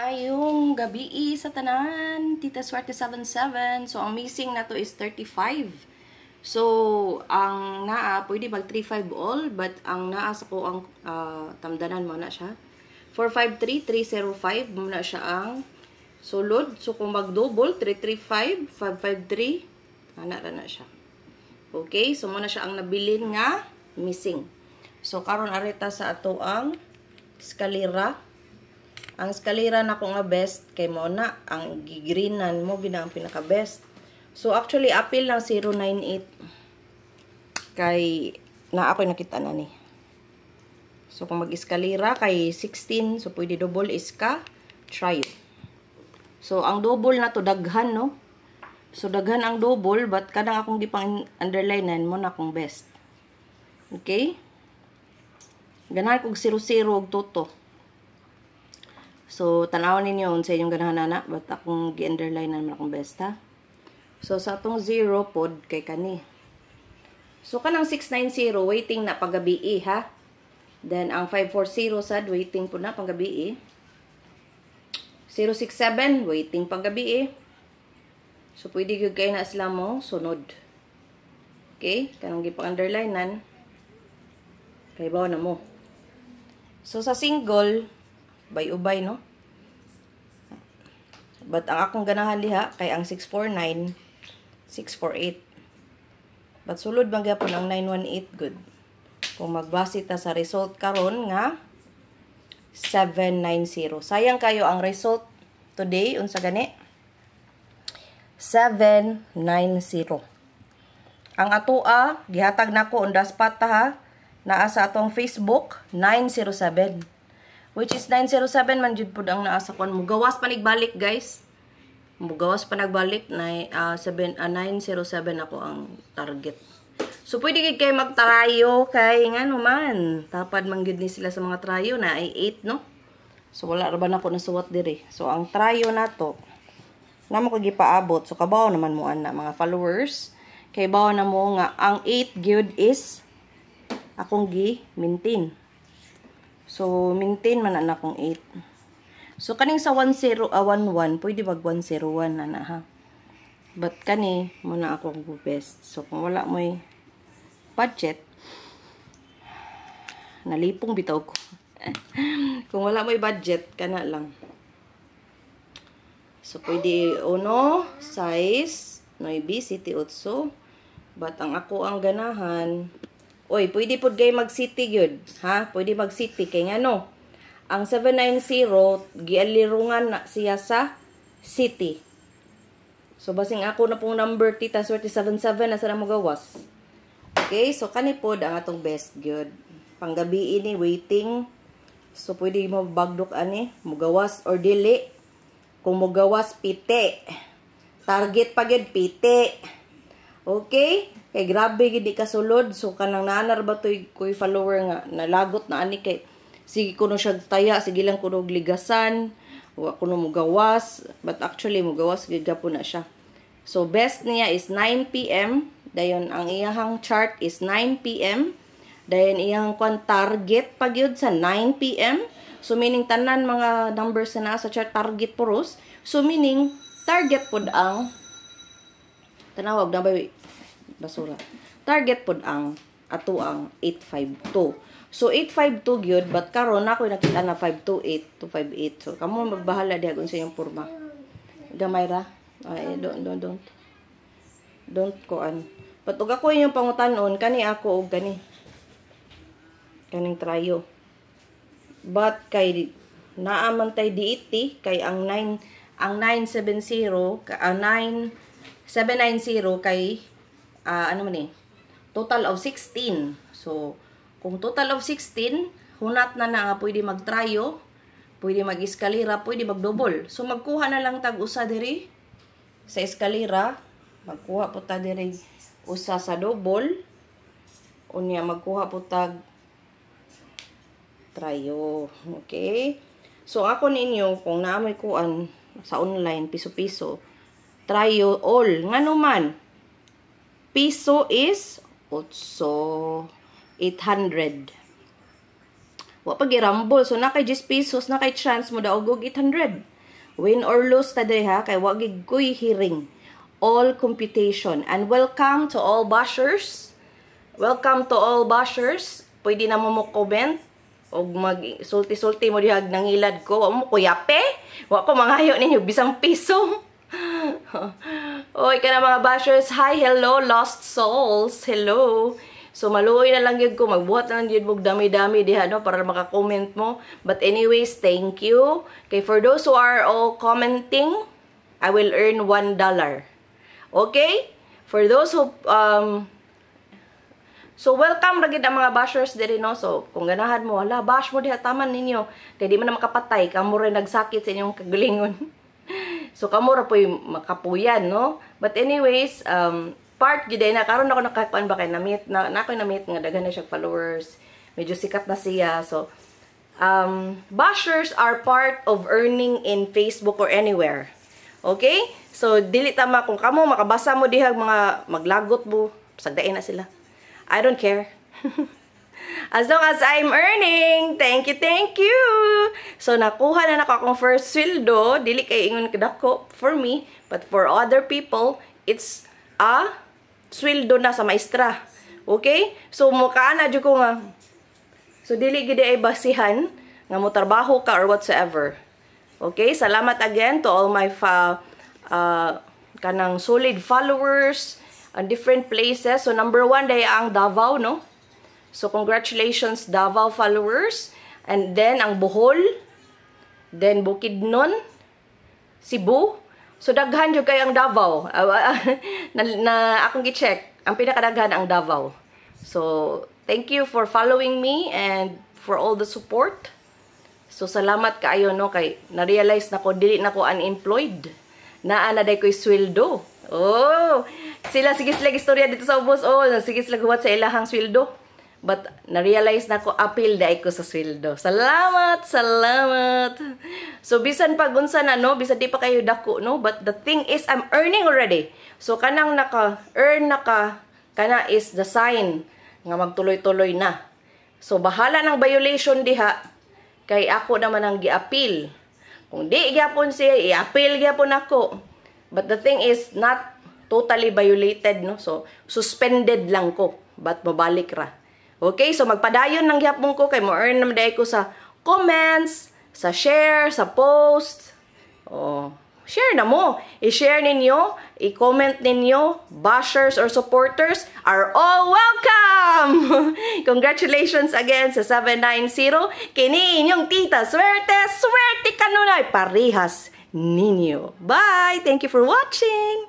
Ayong gabi sa tanan, Tita Swerte 77. So, ang missing na to is 35. So, ang naa, pwede mag 35 all, but ang naa sa ko ang tamdanan mo na siya. 453, 305, mo na siya ang sulod. So, kung mag-double, 335, 553, na siya. Okay, so muna siya ang nabilin nga missing. So, karon arita sa ato ang eskalera. Ang eskalera na ko nga best kay mo na ang gigreenan mo gina ang pinaka best. So actually apil lang 098 kay na ako nakita na ni. So kung mag-eskalera kay 16 so pwede double iska try. So ang double na to daghan no. So daghan ang double but kadang akong gipang underlinean mo na akong best. Okay? Ganahan kog 00 og toto. So, tanawin ninyo sa inyong ganahanana. But akong gi-underline naman akong best, ha? So, sa atong 0 pod kay kani. So, kanang 690, waiting na paggabi, ha? Then, ang 540 sad, waiting po na paggabi, 067, waiting paggabi, So, pwede yung kayo na sila mo, sunod. Okay? Kanang gipang-underline nan. Kay bawa na mo. So, sa single, bay-ubay, no? But ang akong ganahan diha kay ang 649, 648. But sulod bang gyapon ang 918 good. Kung magbase ta sa result karon nga 790. Sayang kayo ang result today unsa gani? 790. Ang atoa gihatag nako on the spot ha. Naa sa atong Facebook 907. Which is 907 man jud pud ang naa sa kon. Mugawas pa nagbalik guys. Mugawas pa nagbalik na 907 ako ang target. So pwede gid kay magtarayo kay ngano man. Tapad man gid ni sila sa mga trayo na ay 8 no. So wala ra ba nako nasuwat diri. So ang trayo nato namo ko gipaabot. So kabaw naman mo ana mga followers. Kay bawo na mo nga ang 8 gyud is akong gi-maintain. So, maintain man na akong 8. So, kaning sa 1011, pwede mag 101 na ha. But kani, muna ako ang best. So, kung wala mo'y budget, nalipong bitaw ko. Kung wala mo'y budget, kana lang. So, pwede uno, size, 9, city 8. But ang ako ang ganahan, oy, pwede pod gay mag-city gyud, ha? Pwede mag-city kay ngano. Ang 790 gialirungan na siya sa city. So basing ako na pong number Tita Swerte 77 na sa mo gawas. Okay, so kani pod ang atong best gyud. Panggabi ini waiting. So pwede mo bagdok ani, mugawas or dili. Kung mugawas pite. Target pa gyud pite. Okay? Kay grabe gid di kasulod. So kanang naanar ba toy koy follower nga nalagot na ani kay sige kuno siya taya, sige lang kuno ligasan, wa kuno mugawas, but actually mugawas gid gapon na siya. So best niya is 9 PM. Dayon ang iyang chart is 9 PM. Dayon iyang kwan target pa gyud sa 9 PM. So meaning tanan mga numbers na sa chart target puros. So meaning target pod ang tanawag na ba basura. Target pod ang ato ang 852. So 852 gyud but karon ako nakita na 528 to 58. So kamo magbahala diha kung sa iyong porma. Gamay ra. Ay don't koan. But ug ako yung pangutanon kani ako og kani. Kaning trayo. But kay naaman tay diiti kay ang 970 790 kay ano man total of 16. So, kung total of 16, hunat na nga pwede magtrayo, pwede mag-eskalera, pwede mag-double. So, magkuha na lang tag usa diri sa eskalera, magkuha po ta diri usa sa double, unya magkuha po tag trayo. Okay? So, ako ninyo, kung naamoy kuan sa online, piso-piso, trayo all. Ngano man, piso is 800. Wa pa girambol. So, na kay 10 pesos, na kay chance mo daw og 800. Win or lose ta day ha, kay wag koy hearing. All computation. And welcome to all bashers. Welcome to all bashers. Pwede na mo comment. O mag-sulti-sulti mo dihag nangilad ko. Wa mo kuyape. Wa ko mangayo ninyo bisang piso. Oy, kana mga bashers. Hi, hello, lost souls. Hello. So, maluoy na lang yun ko. Magbuhat na lang yun mo dami-dami diha, no? Para maka-comment mo. But anyways, thank you. Okay, for those who are all commenting, I will earn $1. Okay? For those who, so, welcome lagi ang mga bashers diri, no? So, kung ganahan mo, wala, bash mo diha, taman ninyo. Kaya di man na makapatay, kamo rin nagsakit sa inyong kagalingon. So, kamo ra po'y makapuyan, no? But anyways, part gid na karon ako nakakuan ba kay na-meet na ako na-meet nga daghan na siya followers. Medyo sikat na siya. So, bashers are part of earning in Facebook or anywhere. Okay? So, dili tama kung kamo makabasa mo dihag mga maglagot mo, sagdain na sila. I don't care. As long as I'm earning. Thank you, thank you. So, nakuha na nako akong first sweldo. Dili kay ingon kadako for me, but for other people, it's a sweldo na sa maestra. Okay? So, mukha na dyan ko nga. So, dili gid ay basihan nga mo trabaho ka or whatsoever. Okay? Salamat again to all my kanang solid followers on different places. So, number 1 day ang Davao, no? So, congratulations Davao followers. And then, ang Bohol. Then, Bukidnon. Cebu. So, daghan yung kayo ang Davao. na akong gi-check. Ang pinakadaghan ang Davao. So, thank you for following me and for all the support. So, salamat kaayo, no? Kay, na-realize na ko, dili na ko unemployed. Naanaday ko'y sweldo. Oh! Sila, sige sila istorya dito sa ubos. Oh, sige sila huwat sa ilahang sweldo. But, na-realize na ko, appeal dahi ko sa sweldo. Salamat! Salamat! So, bisan pag unsa na, no? Bisan di pa kayo dako, no? But the thing is, I'm earning already. So, kanang naka-earn kana is the sign nga magtuloy-tuloy na. So, bahala ng violation diha. Kay ako naman ang gi-appeal. Kung di gyapon siya, i-appeal gyapon ako. But the thing is, not totally violated, no? So, suspended lang ko. But mabalik ra. Okay, so magpadayon ng gyapon ko kay mo earn naman dai ko sa comments, sa share, sa post. Oh, share na mo. I-share ninyo, i-comment ninyo, bashers or supporters are all welcome. Congratulations again sa 790. Kini inyong tita, swerte, swerte kanunay parehas ninyo. Bye. Thank you for watching.